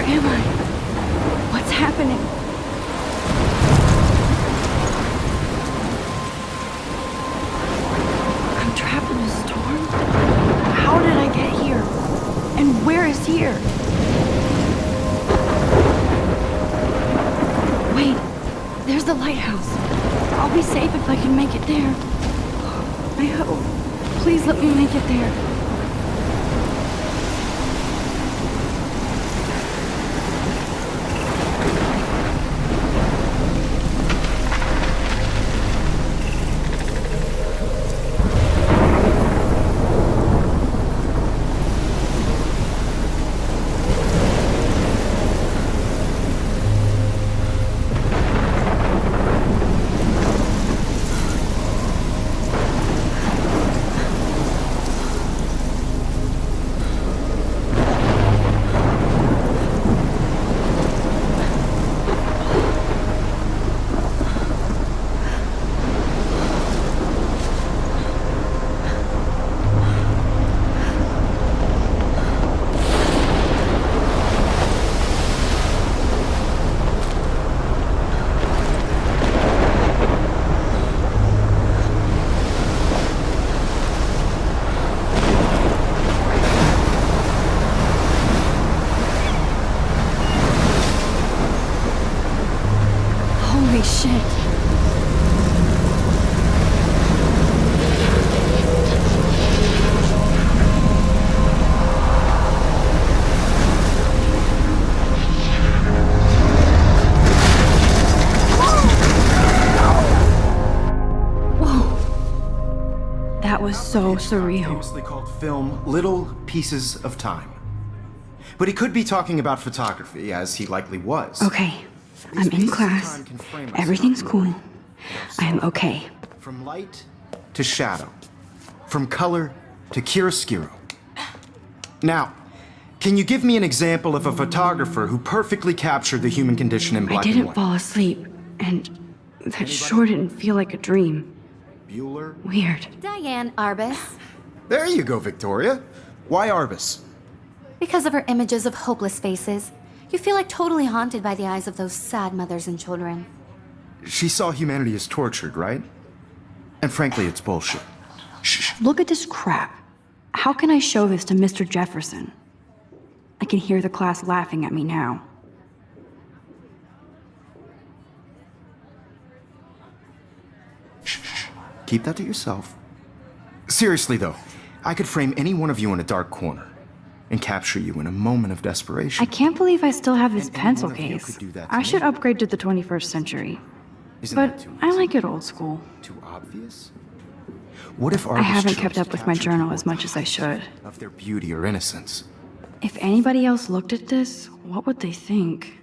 Where am I? What's happening? I'm trapped in a storm? How did I get here? And where is here? Wait, there's the lighthouse. I'll be safe if I can make it there. I hope. Please let me make it there. Holy shit. That was so surreal. Famously called film Little Pieces of Time. But he could be talking about photography, as he likely was. Okay, I'm in class. Everything's cool. I am okay. From light to shadow. From color to chiaroscuro. Now, can you give me an example of a photographer who perfectly captured the human condition in black I and didn't white? fall asleep, and that sure didn't feel like a dream. Bueller? Weird. Diane Arbus. There you go, Victoria. Why Arbus? Because of her images of hopeless faces, you feel like totally haunted by the eyes of those sad mothers and children. She saw humanity as tortured, right? And frankly, it's bullshit. Shh. Look at this crap. How can I show this to Mr. Jefferson? I can hear the class laughing at me now. Shh. Keep that to yourself. Seriously, though, I could frame any one of you in a dark corner and capture you in a moment of desperation. I can't believe I still have this And any pencil one of you case. could do that to I should me. upgrade to the 21st century. Isn't But that too I easy? like it old school. Too obvious? What if I artists haven't chose kept up to with my capture journal people as much as I should. of their beauty or innocence? If anybody else looked at this, what would they think?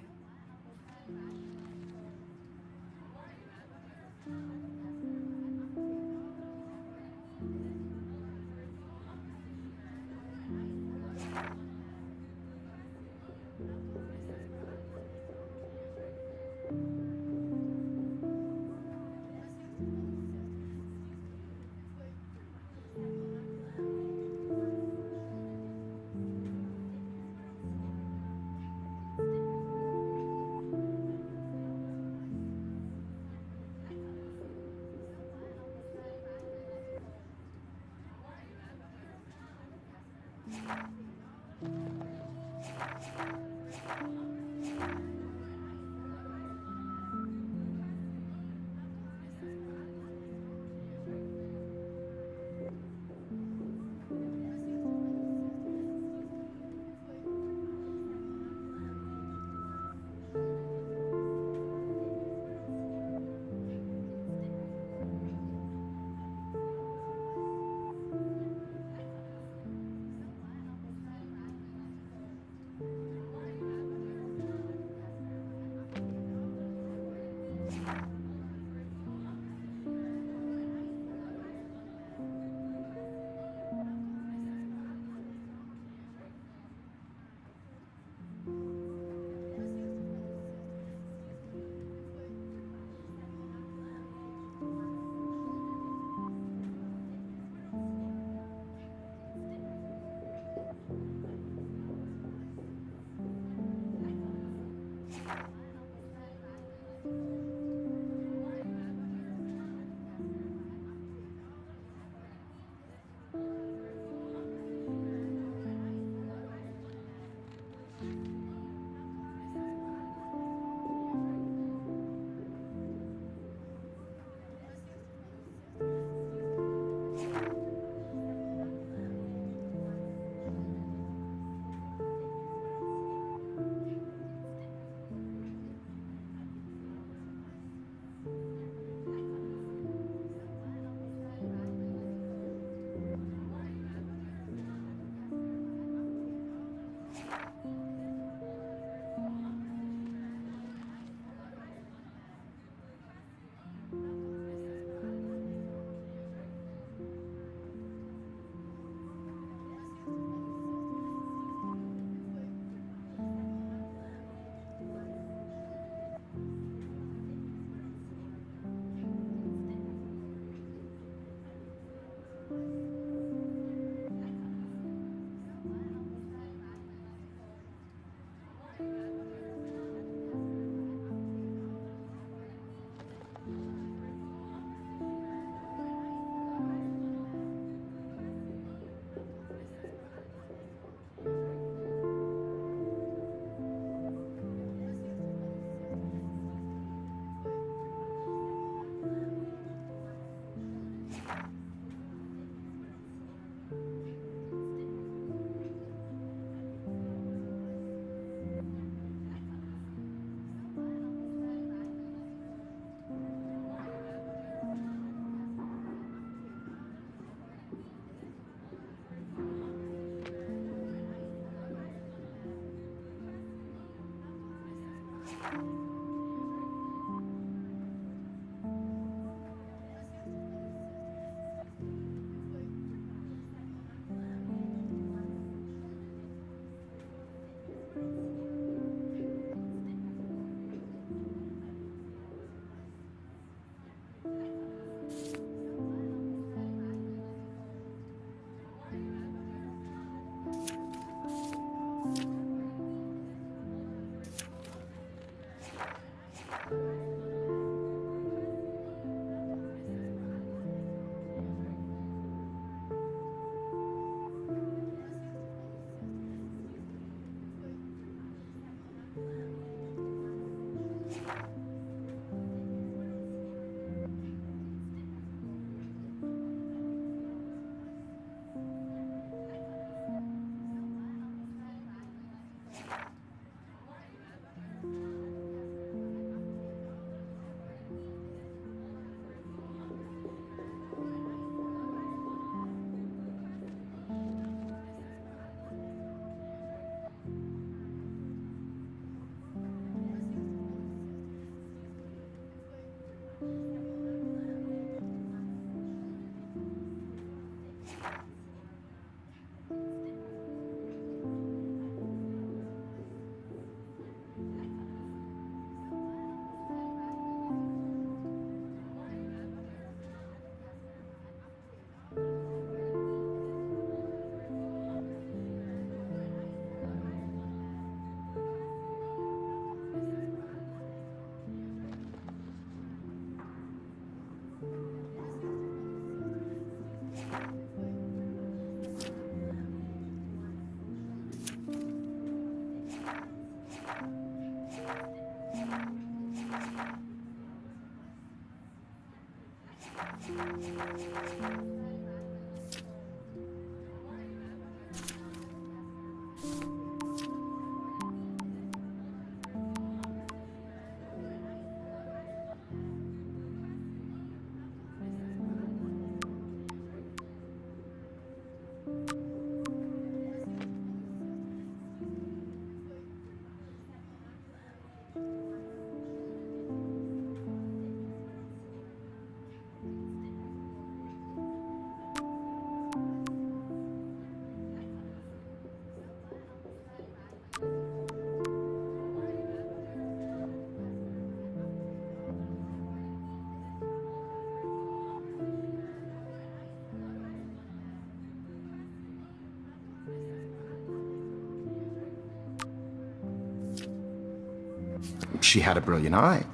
She had a brilliant eye,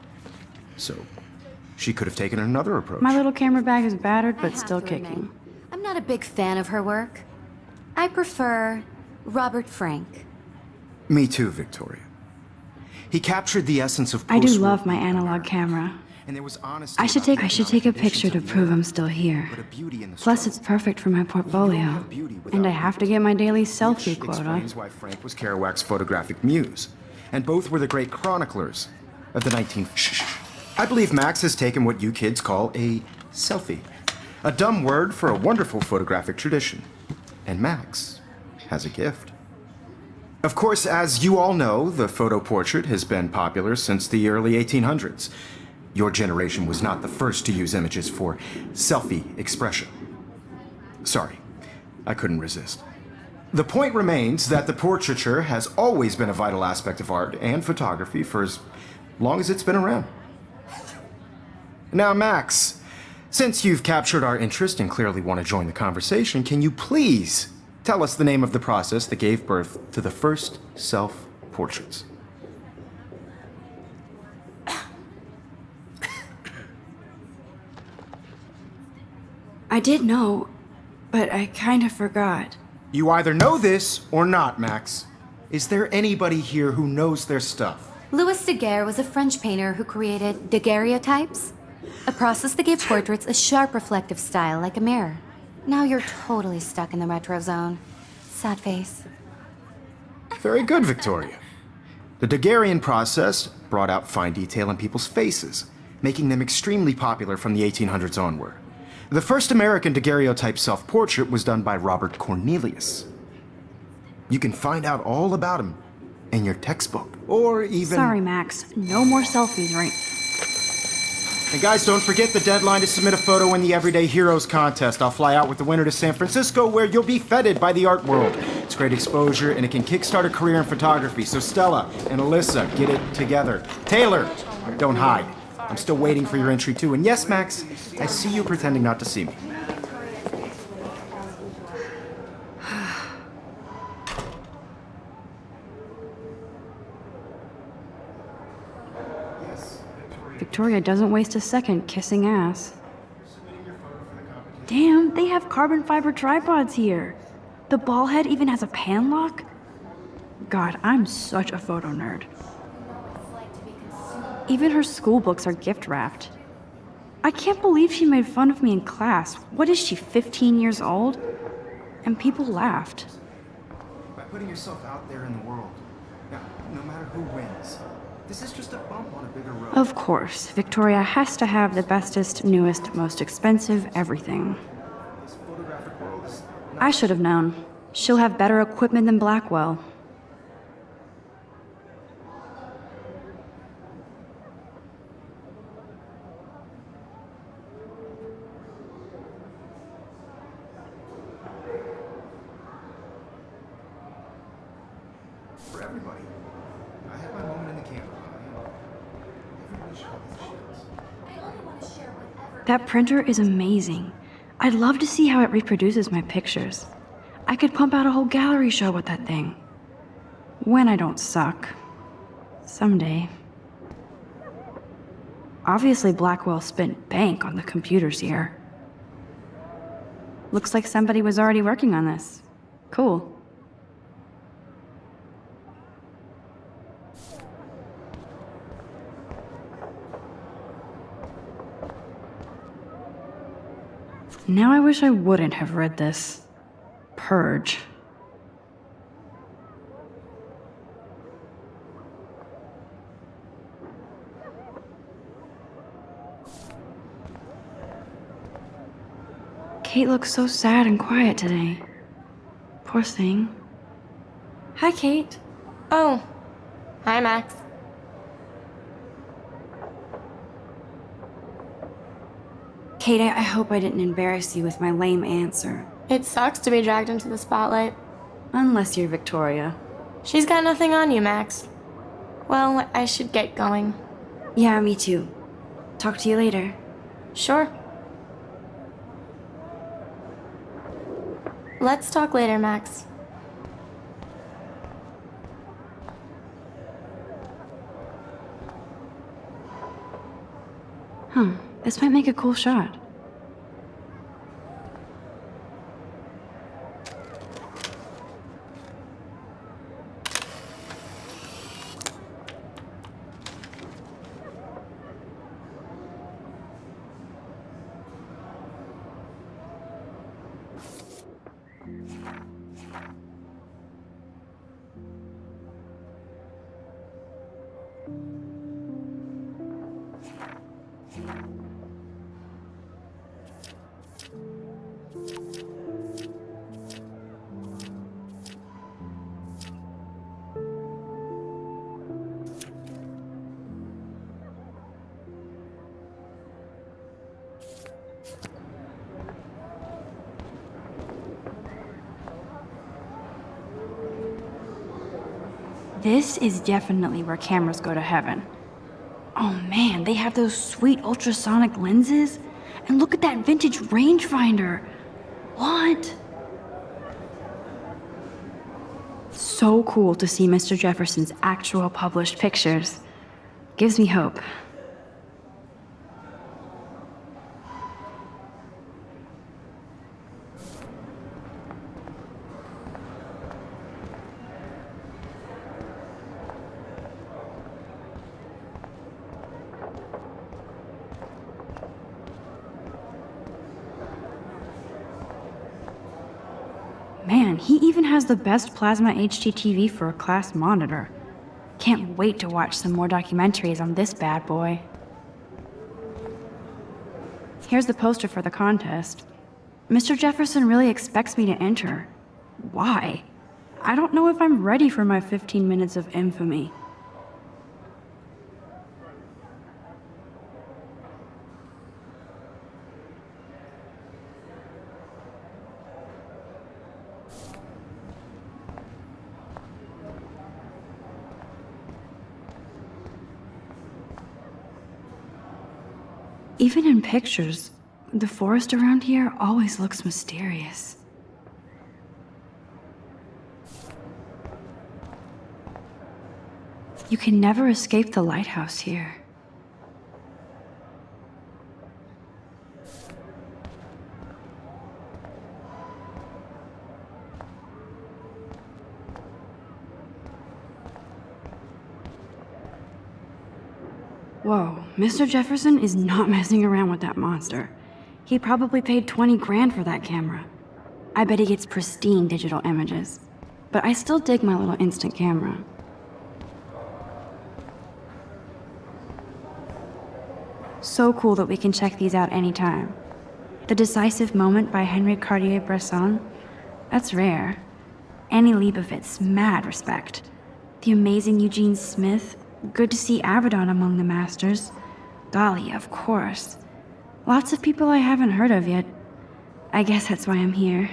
so she could have taken another approach. My little camera bag is battered, I but have still to kicking. admit, I'm not a big fan of her work. I prefer Robert Frank. Me too, Victoria. He captured the essence of I do post-war love my analog camera. and there was honesty I should about take a the picture to conditions of prove the I'm era, still here. but a beauty in the Plus, it's struggle. perfect for my portfolio. have beauty without And I have to get my daily selfie Which quota. explains why Frank was Kerouac's photographic muse, and both were the great chroniclers of the 19th. I believe Max has taken what you kids call a selfie, a dumb word for a wonderful photographic tradition, and Max has a gift. Of course, as you all know, the photo portrait has been popular since the early 1800s. Your generation was not the first to use images for selfie expression. Sorry, I couldn't resist. The point remains that the portraiture has always been a vital aspect of art and photography for as long as it's been around. Now, Max, since you've captured our interest and clearly want to join the conversation, can you please tell us the name of the process that gave birth to the first self-portraits? I did know, but I kind of forgot. You either know this or not, Max. Is there anybody here who knows their stuff? Louis Daguerre was a French painter who created daguerreotypes, a process that gave portraits a sharp reflective style like a mirror. Now you're totally stuck in the retro zone. Sad face. Very good, Victoria. The Daguerrean process brought out fine detail in people's faces, making them extremely popular from the 1800s onward. The first American daguerreotype self-portrait was done by Robert Cornelius. You can find out all about him in your textbook. Or even... Sorry, Max. No more selfies, right? And guys, don't forget the deadline to submit a photo in the Everyday Heroes contest. I'll fly out with the winner to San Francisco, where you'll be feted by the art world. It's great exposure, and it can kickstart a career in photography. So Stella and Alyssa, get it together. Taylor, don't hide. I'm still waiting for your entry too. And yes, Max, I see you pretending not to see me. Victoria doesn't waste a second kissing ass. Damn, they have carbon fiber tripods here. The ball head even has a pan lock. God, I'm such a photo nerd. Even her school books are gift wrapped. I can't believe she made fun of me in class. What is she, 15 years old? And people laughed. By putting yourself out there in the world, now, no matter who wins, this is just a bump on a bigger road. Of course, Victoria has to have the bestest, newest, most expensive everything. This photographic world is I should have known. She'll have better equipment than Blackwell. for everybody. I had my moment in the camera. Everybody should have these shits. That printer is amazing. I'd love to see how it reproduces my pictures. I could pump out a whole gallery show with that thing. When I don't suck. Someday. Obviously, Blackwell spent bank on the computers here. Looks like somebody was already working on this. Cool. Now I wish I wouldn't have read this. Purge. Kate looks so sad and quiet today. Poor thing. Hi, Kate. Oh. Hi, Max. Kate, I hope I didn't embarrass you with my lame answer. It sucks to be dragged into the spotlight. Unless you're Victoria. She's got nothing on you, Max. Well, I should get going. Yeah, me too. Talk to you later. Sure. Let's talk later, Max. This might make a cool shot. This is definitely where cameras go to heaven. Oh man, they have those sweet ultrasonic lenses. And look at that vintage rangefinder. What? So cool to see Mr. Jefferson's actual published pictures. Gives me hope. Man, he even has the best plasma HDTV for a class monitor. Can't wait to watch some more documentaries on this bad boy. Here's the poster for the contest. Mr. Jefferson really expects me to enter. Why? I don't know if I'm ready for my 15 minutes of infamy. Even in pictures, the forest around here always looks mysterious. You can never escape the lighthouse here. Whoa, Mr. Jefferson is not messing around with that monster. He probably paid 20 grand for that camera. I bet he gets pristine digital images. But I still dig my little instant camera. So cool that we can check these out anytime. The Decisive Moment by Henry Cartier-Bresson? That's rare. Annie Leibovitz, mad respect. The amazing Eugene Smith, good to see Avedon among the masters. Dali, of course. Lots of people I haven't heard of yet. I guess that's why I'm here.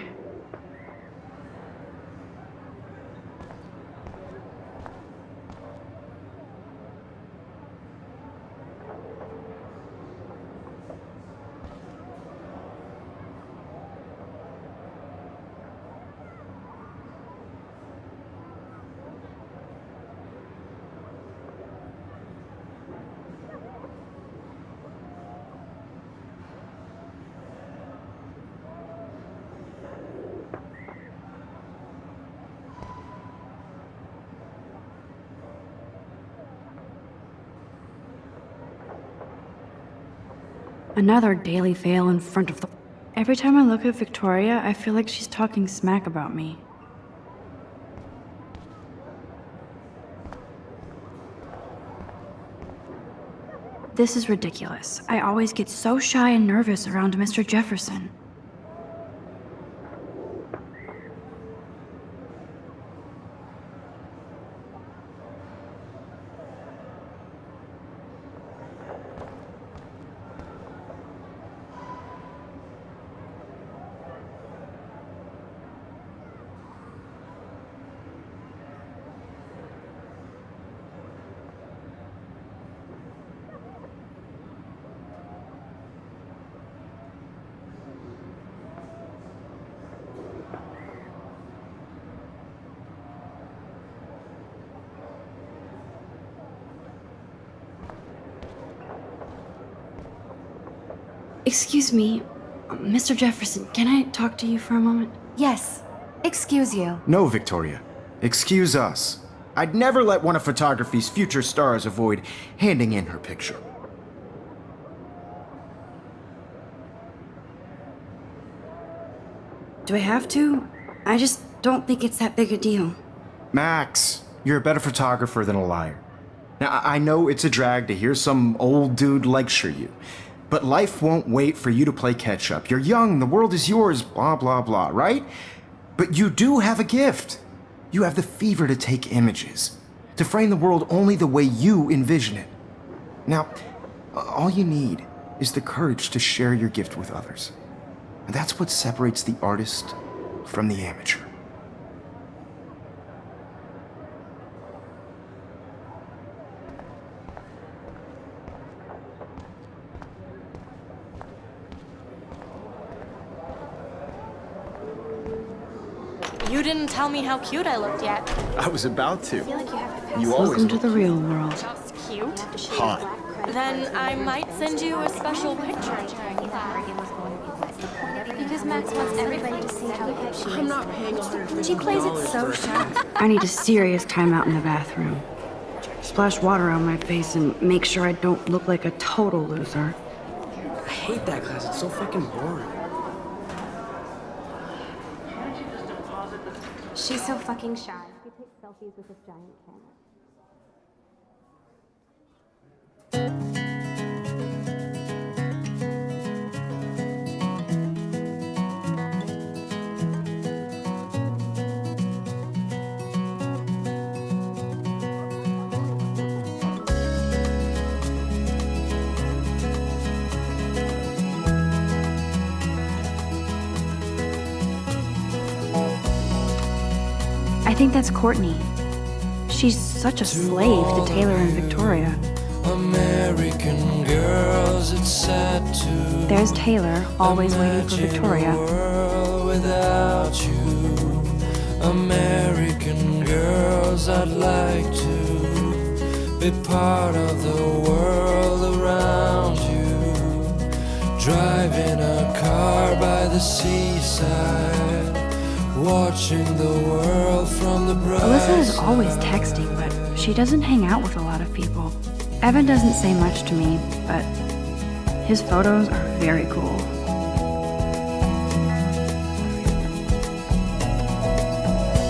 Another daily fail in front of the... Every time I look at Victoria, I feel like she's talking smack about me. This is ridiculous. I always get so shy and nervous around Mr. Jefferson. Excuse me, Mr. Jefferson, can I talk to you for a moment? Yes. Excuse you. No, Victoria. Excuse us. I'd never let one of photography's future stars avoid handing in her picture. Do I have to? I just don't think it's that big a deal. Max, you're a better photographer than a liar. Now, I know it's a drag to hear some old dude lecture you, but life won't wait for you to play catch-up. You're young, the world is yours, blah, blah, blah, right? But you do have a gift. You have the fever to take images, to frame the world only the way you envision it. Now, all you need is the courage to share your gift with others. And that's what separates the artist from the amateur. You didn't tell me how cute I looked yet. I was about to. You Welcome always to the real world. Just cute? hot. Then I might send you a special picture. Because Max wants everybody to see how cute she is. I'm not paying $150. She plays it so sharp. I need a serious timeout in the bathroom. Splash water on my face and make sure I don't look like a total loser. I hate that class. It's so fucking boring. She's so fucking shy. She takes selfies with this giant camera. think that's Courtney. She's such a slave to Taylor and Victoria. American girls, it's sad to There's Taylor, always waiting for Victoria. world without you. American girls, I'd like to be part of the world around you. Driving a car by the seaside, watching the world from the bright Alyssa is side. always texting, but she doesn't hang out with a lot of people. Evan doesn't say much to me, but his photos are very cool.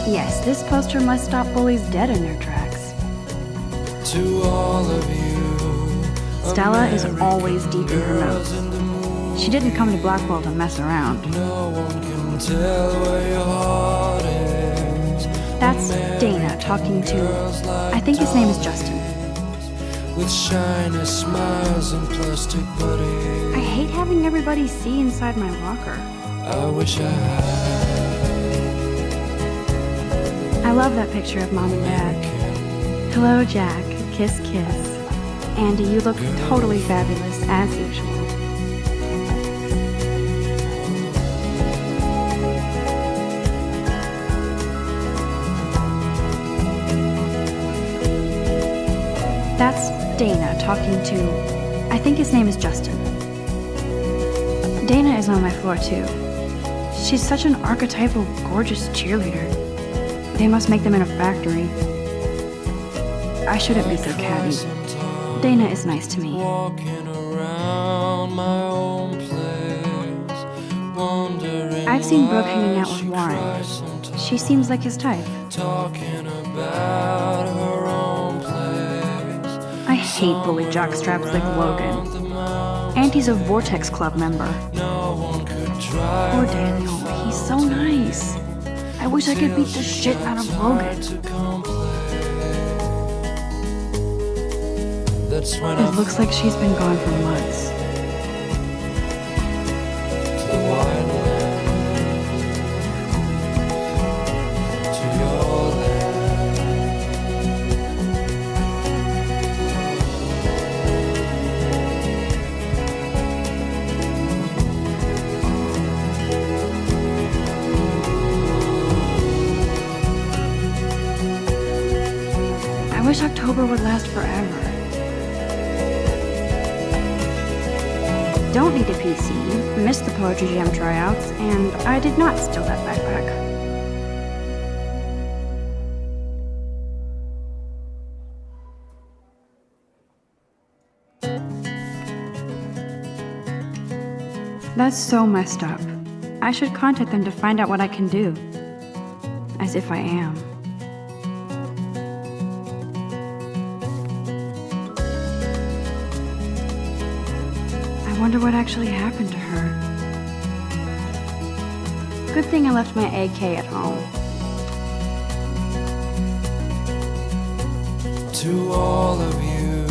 Yes, this poster must stop bullies dead in their tracks. To all of you, Stella is always deep in her girls notes. in the moon, She didn't come to Blackwell to mess around. no one can tell where your heart is. That's Dana talking to, I think his name is Justin. With shiny smiles and plastic buddies. I hate having everybody see inside my locker. I wish I had. I love that picture of Mom and Dad. Hello, Jack. Kiss, kiss. Andy, you look totally fabulous, as usual. That's Dana talking to, I think his name is Justin. Dana is on my floor, too. She's such an archetypal, gorgeous cheerleader. They must make them in a factory. I shouldn't be so catty. Dana is nice to me. Walking around my own place, wondering I've seen Brooke why hanging out with she Warren. cries sometimes. She seems like his type. Talking about her own place. I hate bully jockstraps like Logan. And he's a Vortex Club member. No one could drive Poor Daniel, he's so nice. I wish I could beat the shit out of Logan. to complain. That's when It looks like she's been gone for months. to the wide land, to your land. I wish October would last forever. Don't need a PC, missed the Poetry Jam tryouts, and I did not steal that backpack. That's so messed up. I should contact them to find out what I can do. As if I am. I wonder what actually happened to her. Good thing I left my AK at home. To all of you,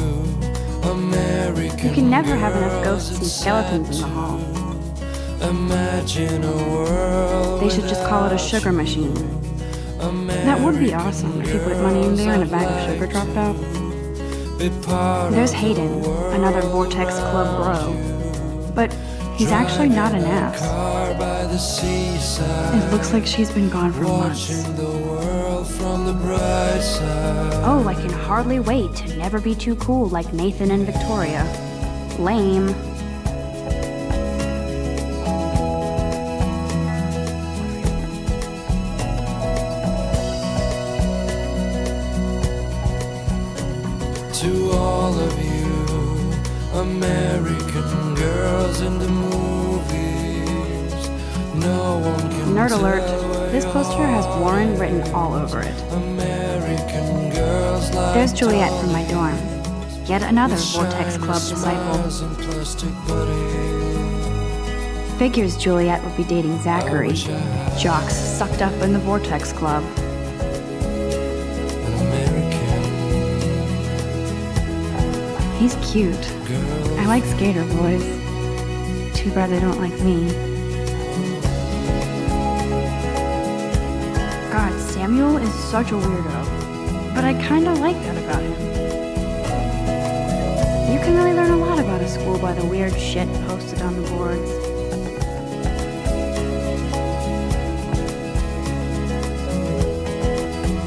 American You can never have enough girls, ghosts and it's skeletons in the sad hall. to imagine a world They should just call it a sugar machine. That would be awesome if you put money in there and a bag of sugar dropped out. There's Hayden, another Vortex Club bro. But he's actually not an ass. It looks like she's been gone for months. Oh, I can hardly wait to never be too cool like Nathan and Victoria. Lame. To all of you, American girls in the movies, no one can Nerd tell alert. where This your poster has heart Warren written all over it. American girls like There's Juliet from my dorm. Yet another Vortex shiny Club disciple. smiles and plastic buddies. Figures Juliet would be dating Zachary. Jocks sucked up in the Vortex Club. An American He's cute. girl. I like skater boys. Too bad they don't like me. God, Sam Samuel is such a weirdo, but I kinda like that about him. You can really learn a lot about a school by the weird shit posted on the boards.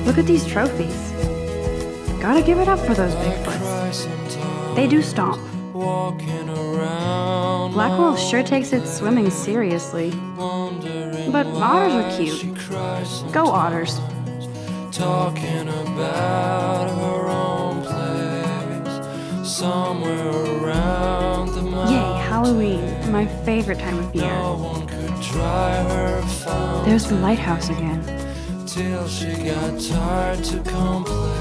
Look at these trophies. Gotta give it up for those Bigfoots. They do stomp. Blackwell sure takes its swimming seriously. But otters are cute. Go otters. Talking about her own place, somewhere around the mountain. Yay, Halloween, my favorite time of year. No one could dry her fountain. There's the lighthouse again. Till she got tired to complain.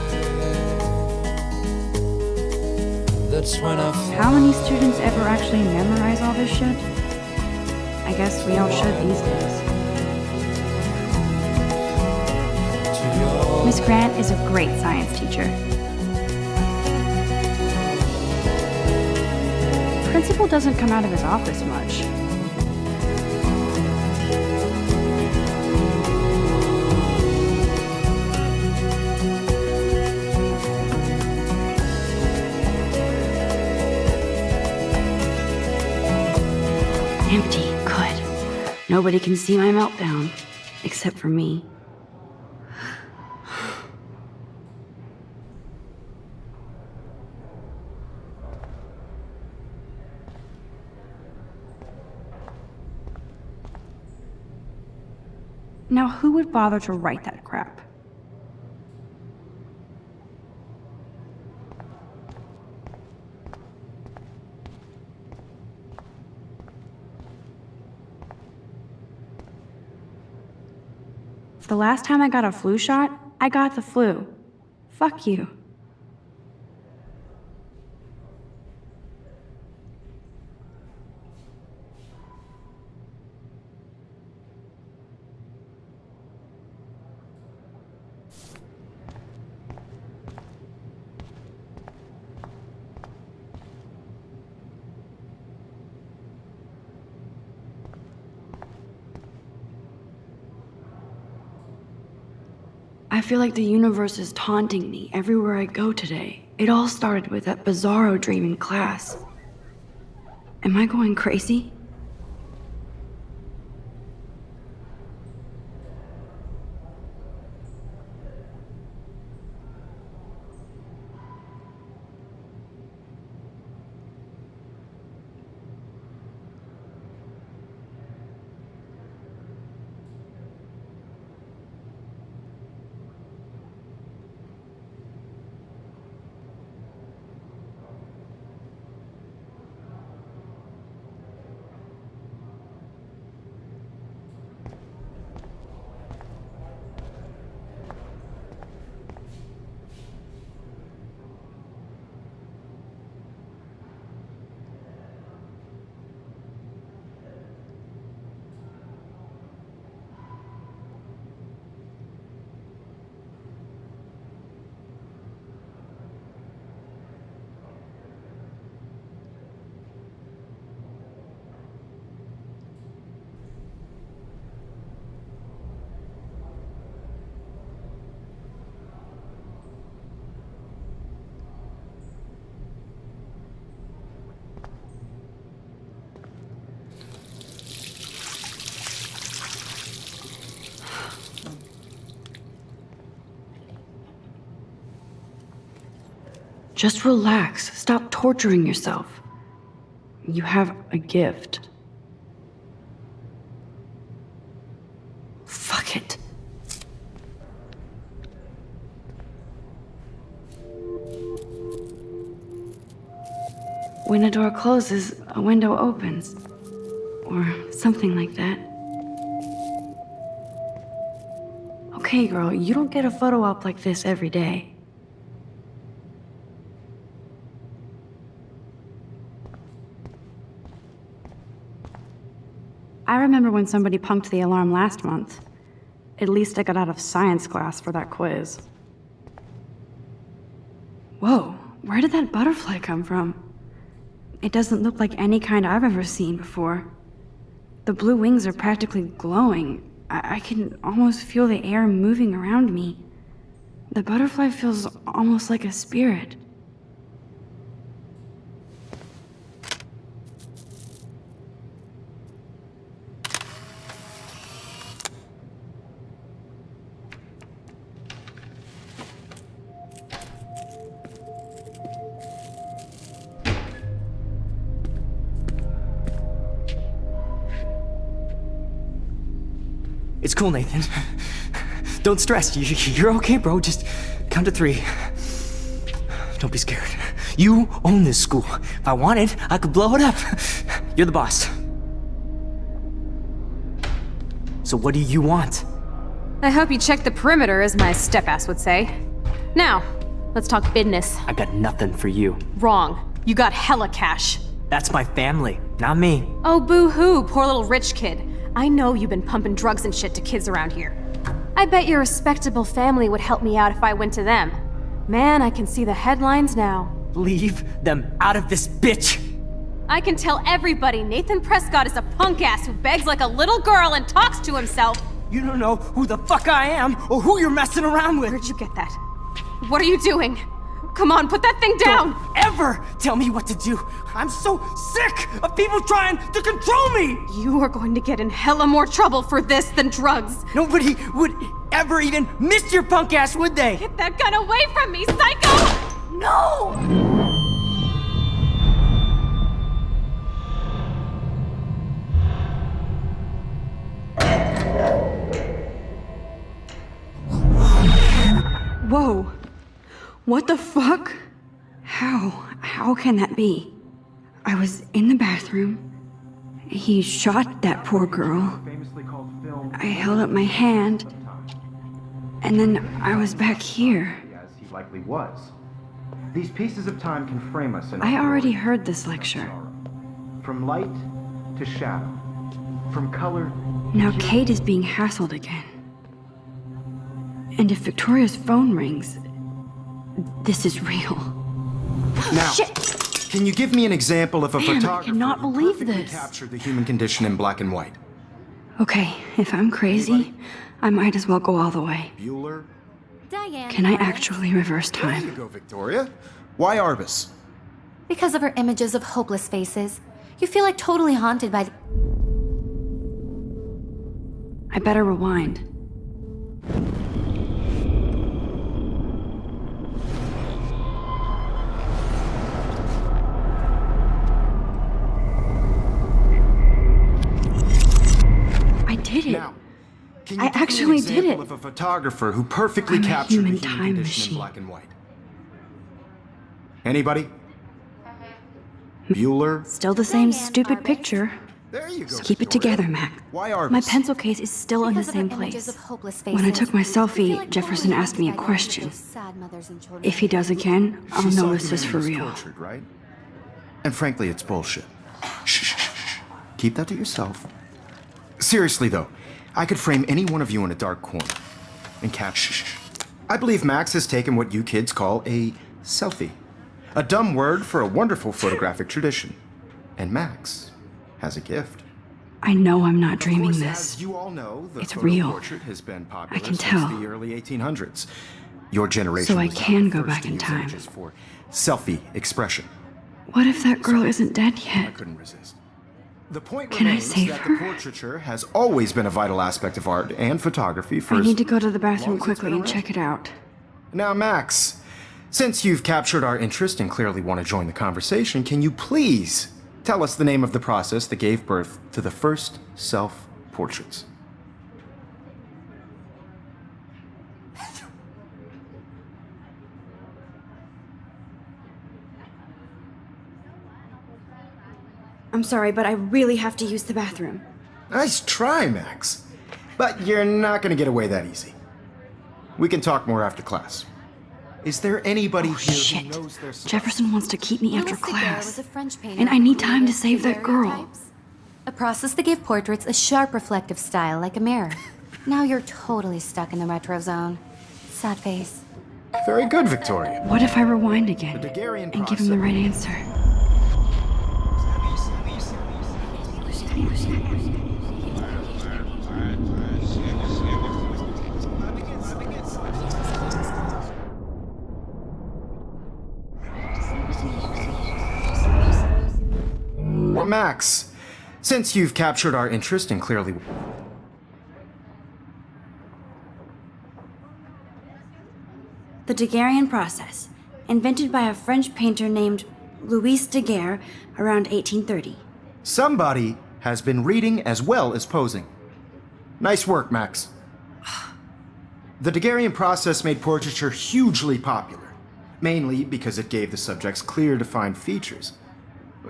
That's when I How many students ever actually memorize all this shit? I guess we all should these days. Miss Grant is a great science teacher. Principal doesn't come out of his office much. Empty, good. Nobody can see my meltdown, except for me. Now, who would bother to write that crap? The last time I got a flu shot, I got the flu. Fuck you. I feel like the universe is taunting me everywhere I go today. It all started with that bizarro dream in class. Am I going crazy? Just relax. Stop torturing yourself. You have a gift. Fuck it. When a door closes, a window opens. Or something like that. Okay, girl, you don't get a photo op like this every day. I remember when somebody punked the alarm last month. At least I got out of science class for that quiz. Whoa, where did that butterfly come from? It doesn't look like any kind I've ever seen before. The blue wings are practically glowing. I can almost feel the air moving around me. The butterfly feels almost like a spirit. It's cool, Nathan. Don't stress. You're okay, bro. Just count to 3. Don't be scared. You own this school. If I wanted, I could blow it up. You're the boss. So what do you want? I hope you checked the perimeter, as my step-ass would say. Now, let's talk business. I got nothing for you. Wrong. You got hella cash. That's my family, not me. Oh, boo-hoo, poor little rich kid. I know you've been pumping drugs and shit to kids around here. I bet your respectable family would help me out if I went to them. Man, I can see the headlines now. Leave them out of this bitch! I can tell everybody Nathan Prescott is a punk ass who begs like a little girl and talks to himself. You don't know who the fuck I am or who you're messing around with. Where'd you get that? What are you doing? Come on, put that thing down! Don't ever tell me what to do! I'm so sick of people trying to control me! You are going to get in hella more trouble for this than drugs. Nobody would ever even miss your punk ass, would they? Get that gun away from me, psycho! No! Whoa. What the fuck? How can that be? I was in the bathroom. He shot that poor girl. I held up my hand. And then I was back here. As he likely was. These pieces of time can frame us in I already heard this lecture. From light to shadow. From color. Now Kate is being hassled again. And if Victoria's phone rings, this is real. Now, Shit! can you give me an example of a Man, I photographer cannot who believe perfectly this. captured the human condition in black and white? Okay, if I'm crazy, I might as well go all the way. Bueller? Diane. Can I Lawrence. actually reverse There you time? go, Victoria. Why Arbus? Because of her images of hopeless faces, you feel like totally haunted by the... I better rewind. I did it. Now, can you I give me actually an did example it. of a photographer who perfectly I'm a captured the human human time condition machine. in black and white? Anybody? Bueller? Still the same Diane stupid Arbus. picture. There you go. Keep it Victoria. together, Mac. Why Arbus? My pencil case is still in the Because of her same images place. of hopeless When I faces, took my you feel selfie, like Jefferson totally asked me a haunted by the question. images of sad mothers and children. If he does again, I'll She saw know this is for humanity was real. tortured, right? And frankly, it's bullshit. Shh, shh, shh, shh. Keep that to yourself. Seriously, though, I could frame any one of you in a dark corner and capture. I believe Max has taken what you kids call a selfie. A dumb word for a wonderful photographic tradition. And Max has a gift. I know I'm not Of dreaming course, this. as you all know, the It's photo real. portrait has been popular I can since tell. the early 1800s. Your generation So I was not can the go first back to in use time. images for selfie expression. What if that girl isn't dead I yet? couldn't resist. The point Can I remains save that her? the portraiture has always been a vital aspect of art and photography for I as need to go to the long bathroom as it's quickly been and around. check it out. Now, Max, since you've captured our interest and clearly want to join the conversation, can you please tell us the name of the process that gave birth to the first self-portraits? I'm sorry, but I really have to use the bathroom. Nice try, Max. But you're not going to get away that easy. We can talk more after class. Is there anybody Oh, here shit. who knows their stuff? Jefferson wants to keep me after Louis Daguerre class. was a French painter And I who need time to created save that girl. daguerreotypes, a process that gave portraits a sharp reflective style like a mirror. Now you're totally stuck in the retro zone. Sad face. Very good, Victoria. What if I rewind again The Daguerrean and give him the right answer? Max, since you've captured our interest and clearly... The Daguerrean process, invented by a French painter named Louis Daguerre around 1830. Somebody has been reading as well as posing. Nice work, Max. The Daguerrean process made portraiture hugely popular, mainly because it gave the subjects clear, defined features.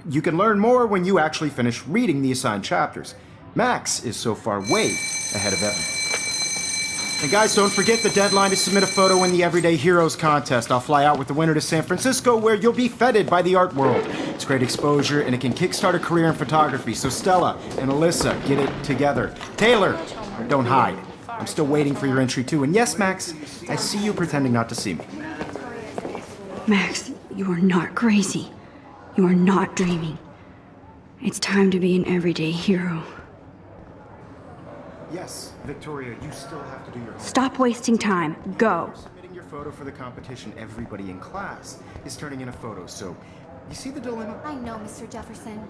You can learn more when you actually finish reading the assigned chapters. Max is so far way ahead of everyone. And guys, don't forget the deadline to submit a photo in the Everyday Heroes contest. I'll fly out with the winner to San Francisco, where you'll be feted by the art world. It's great exposure, and it can kickstart a career in photography. So Stella and Alyssa, get it together. Taylor, don't hide. I'm still waiting for your entry too. And yes, Max, I see you pretending not to see me. Max, you are not crazy. You are not dreaming. It's time to be an everyday hero. Yes, Victoria, you still have to do your homework. Stop wasting time. Go. Submitting your photo for the competition, everybody in class is turning in a photo, so you see the dilemma? I know, Mr. Jefferson.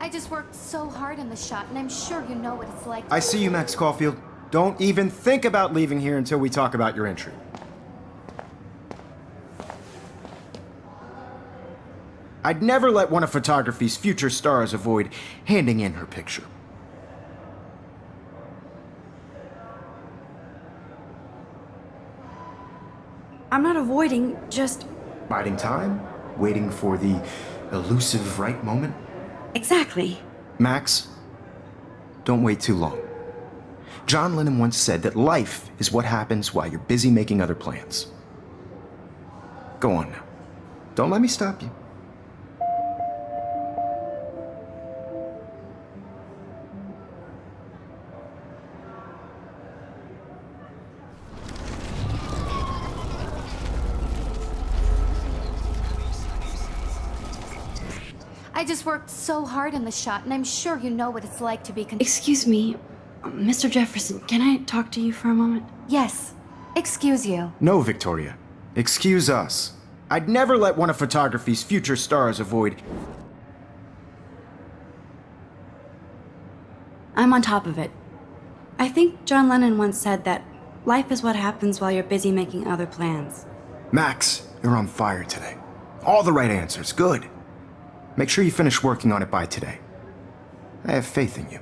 I just worked so hard on the shot, and I'm sure you know what it's like. I see you, Max Caulfield. Don't even think about leaving here until we talk about your entry. I'd never let one of photography's future stars avoid handing in her picture. I'm not avoiding, just... Biding time? Waiting for the elusive right moment? Exactly. Max, don't wait too long. John Lennon once said that life is what happens while you're busy making other plans. Go on now. Don't let me stop you. I just worked so hard on the shot, and I'm sure you know what it's like to be Excuse me, Mr. Jefferson, can I talk to you for a moment? Yes. Excuse you. No, Victoria. Excuse us. I'd never let one of photography's future stars avoid... I'm on top of it. I think John Lennon once said that life is what happens while you're busy making other plans. Max, you're on fire today. All the right answers. Good. Make sure you finish working on it by today. I have faith in you.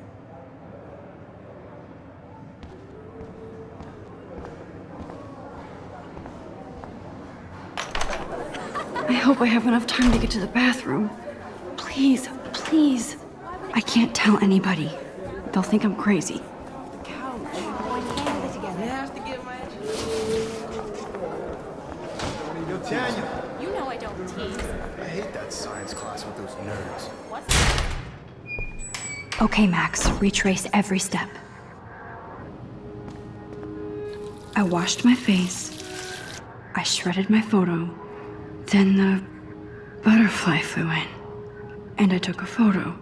I hope I have enough time to get to the bathroom. Please, please. I can't tell anybody. They'll think I'm crazy. Daniel! You know I don't tease. I hate that science class with those nerds. Okay, Max, retrace every step. I washed my face. I shredded my photo. Then the butterfly flew in. And I took a photo.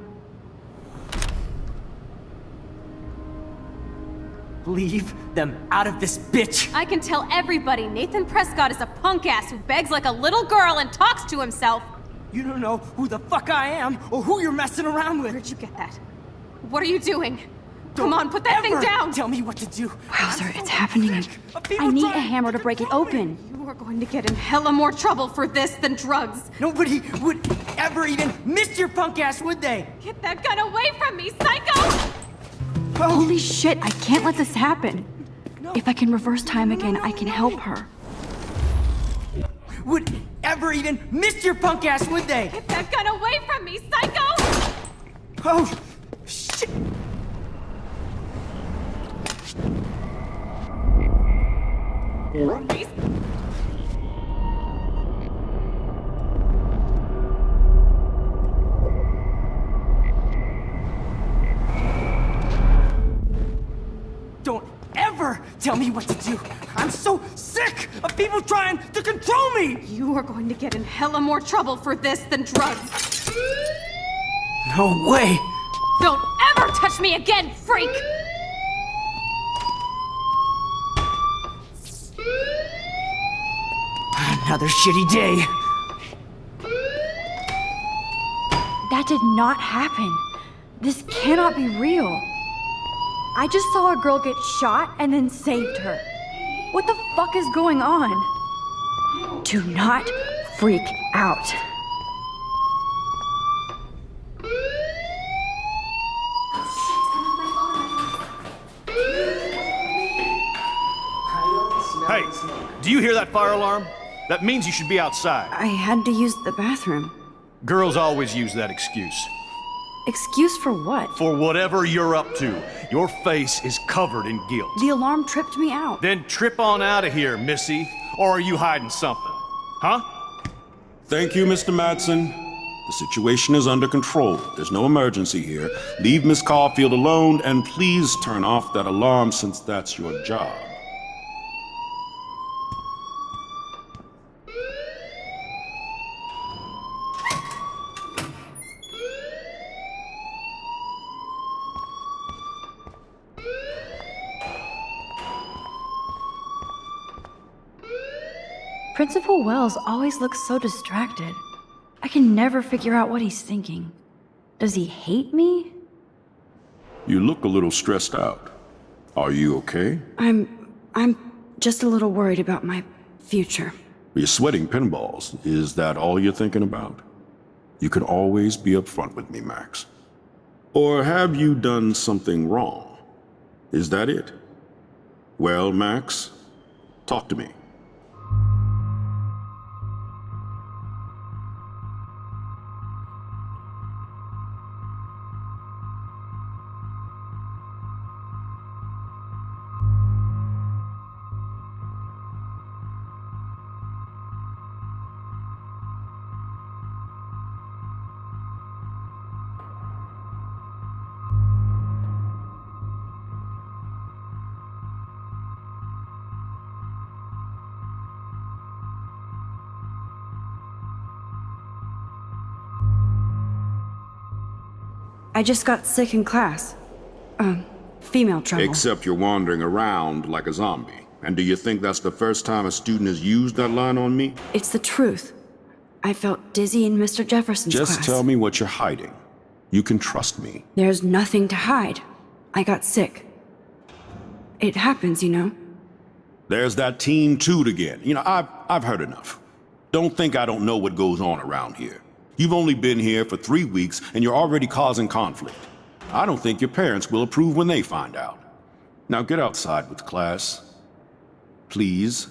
Leave them out of this bitch! I can tell everybody Nathan Prescott is a punk ass who begs like a little girl and talks to himself. You don't know who the fuck I am or who you're messing around with. Where'd you get that? What are you doing? Come on, put that thing down! Tell me what to do. Wowzer, it's happening. I need a hammer to break it open. You are going to get in hella more trouble for this than drugs. Nobody would ever even miss your punk ass, would they? Get that gun away from me, psycho! Holy shit, I can't let this happen. If I can reverse time again, I can help her. Would ever even miss your punk ass, would they? Get that gun away from me, psycho! Oh, shit! Don't ever tell me what to do! I'm so sick of people trying to control me! You are going to get in hella more trouble for this than drugs. No way! Don't ever touch me again, freak! Another shitty day. That did not happen. This cannot be real. I just saw a girl get shot and then saved her. What the fuck is going on? Do not freak out. Hey, do you hear that fire alarm? That means you should be outside. I had to use the bathroom. Girls always use that excuse. Excuse for what? For whatever you're up to. Your face is covered in guilt. The alarm tripped me out. Then trip on out of here, Missy. Or are you hiding something? Huh? Thank you, Mr. Madsen. The situation is under control. There's no emergency here. Leave Miss Caulfield alone, and please turn off that alarm since that's your job. Principal Wells always looks so distracted. I can never figure out what he's thinking. Does he hate me? You look a little stressed out. Are you okay? I'm just a little worried about my future. You're sweating pinballs. Is that all you're thinking about? You can always be upfront with me, Max. Or have you done something wrong? Is that it? Well, Max, talk to me. I just got sick in class. Female trouble. Except you're wandering around like a zombie. And do you think that's the first time a student has used that line on me? It's the truth. I felt dizzy in Mr. Jefferson's class. Just tell me what you're hiding. You can trust me. There's nothing to hide. I got sick. It happens, you know. There's that teen toot again. You know, I've heard enough. Don't think I don't know what goes on around here. You've only been here for 3 weeks and you're already causing conflict. I don't think your parents will approve when they find out. Now get outside with class. Please.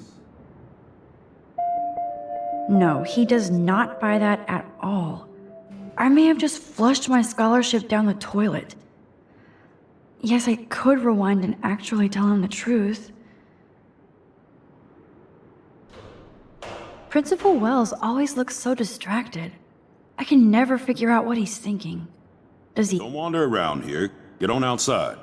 No, he does not buy that at all. I may have just flushed my scholarship down the toilet. Yes, I could rewind and actually tell him the truth. Principal Wells always looks so distracted. I can never figure out what he's thinking. Does he? Don't wander around here. Get on outside.